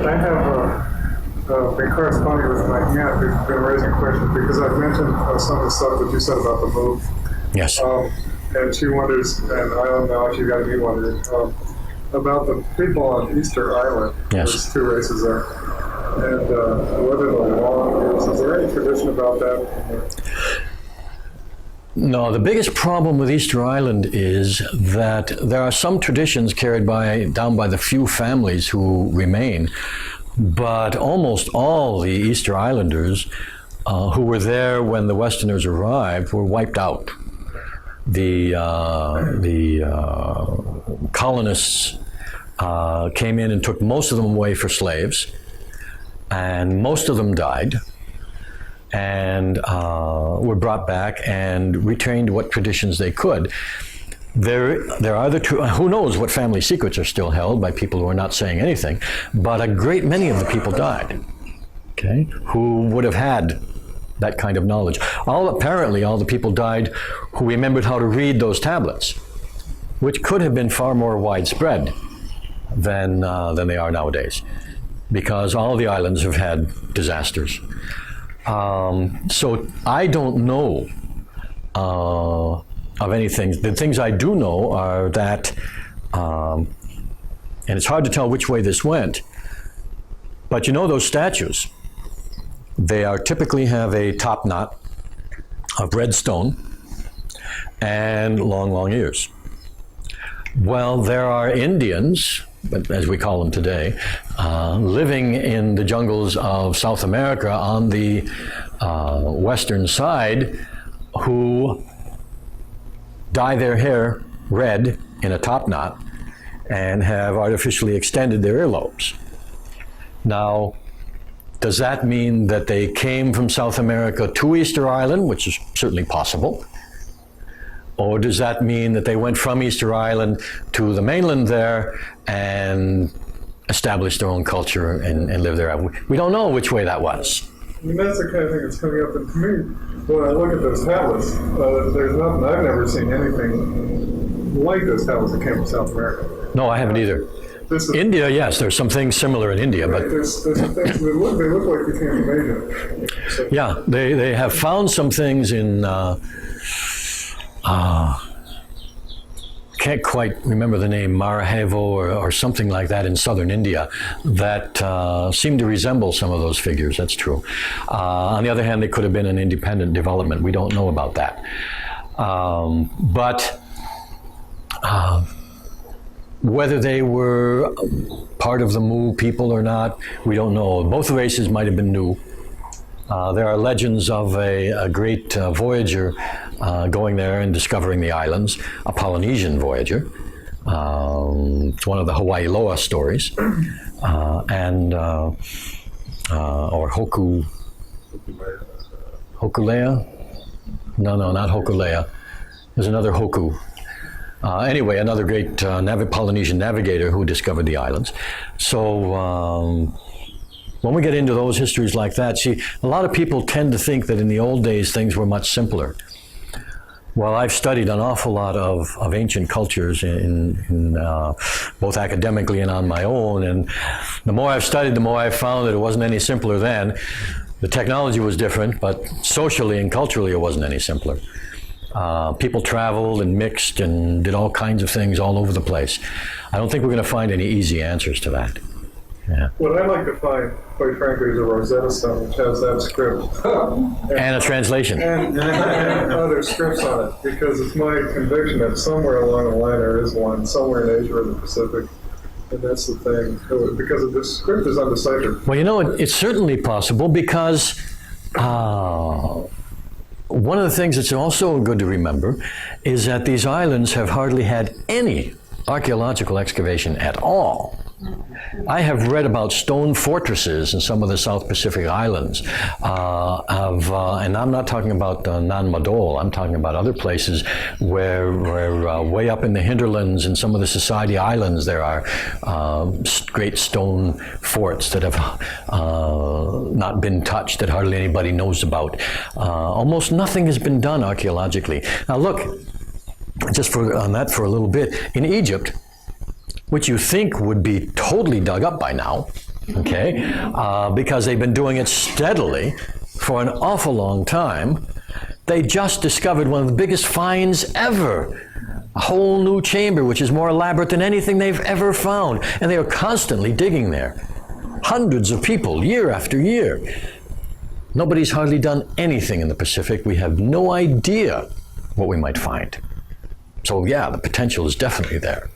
I have been corresponding with my aunt who's been raising questions because I've mentioned some of the stuff that you said about the move. Yes. And she wonders, and I don't know if you got me wondering, about the people on Easter Island. Yes. There's two races there. And whether the law is there any tradition about that? No, the biggest problem with Easter Island is that there are some traditions carried down by the few families who remain, but almost all the Easter Islanders who were there when the Westerners arrived were wiped out. The colonists came in and took most of them away for slaves, and most of them died and were brought back and retrained what traditions they could. There are who knows what family secrets are still held by people who are not saying anything, but a great many of the people died, okay, who would have had that kind of knowledge. Apparently all the people died who remembered how to read those tablets, which could have been far more widespread than they are nowadays, because all the islands have had disasters. So I don't know of anything. The things I do know are that, and it's hard to tell which way this went, but you know those statues, they typically have a top knot of red stone and long, long ears. Well, there are Indians, as we call them today, living in the jungles of South America on the western side, who dye their hair red in a top knot and have artificially extended their earlobes. Now, does that mean that they came from South America to Easter Island, which is certainly possible? Or does that mean that they went from Easter Island to the mainland there and established their own culture and lived there? We don't know which way that was. And that's the kind of thing that's coming up. And to me, when I look at those tablets, there's nothing, I've never seen anything like those tablets that came from South America. No, I haven't either. India, yes, there's some things similar in India, but there's some things they look like they came from Asia. So, yeah, they have found some things in. Can't quite remember the name, Marahevo or something like that in southern India, that seem to resemble some of those figures. That's true. On the other hand, they could have been an independent development. We don't know about that. But whether they were part of the Mu people or not, we don't know. Both races might have been new. There are legends of a great voyager going there and discovering the islands, a Polynesian voyager. It's one of the Hawaii Loa stories. Or Hokulea? No, not Hokulea. There's another Hoku. Anyway, another great Polynesian navigator who discovered the islands. So when we get into those histories like that, see, a lot of people tend to think that in the old days things were much simpler. Well, I've studied an awful lot of ancient cultures in both academically and on my own, and the more I've studied, the more I've found that it wasn't any simpler then. The technology was different, but socially and culturally it wasn't any simpler. People traveled and mixed and did all kinds of things all over the place. I don't think we're going to find any easy answers to that. Yeah. What I'd like to find, quite frankly, is a Rosetta Stone, which has that script. and a translation. And other scripts on it, because it's my conviction that somewhere along the line there is one, somewhere in Asia or the Pacific. And that's the thing, because the script is undeciphered. Well, you know, it's certainly possible, because one of the things that's also good to remember is that these islands have hardly had any archaeological excavation at all. I have read about stone fortresses in some of the South Pacific islands, and I'm not talking about Nan Madol. I'm talking about other places where way up in the hinterlands in some of the Society Islands there are great stone forts that have not been touched, that hardly anybody knows about. Almost nothing has been done archaeologically. Now look, just on that for a little bit, in Egypt, which you think would be totally dug up by now, okay, because they've been doing it steadily for an awful long time. They just discovered one of the biggest finds ever. A whole new chamber, which is more elaborate than anything they've ever found. And they are constantly digging there. Hundreds of people, year after year. Nobody's hardly done anything in the Pacific. We have no idea what we might find. So yeah, the potential is definitely there.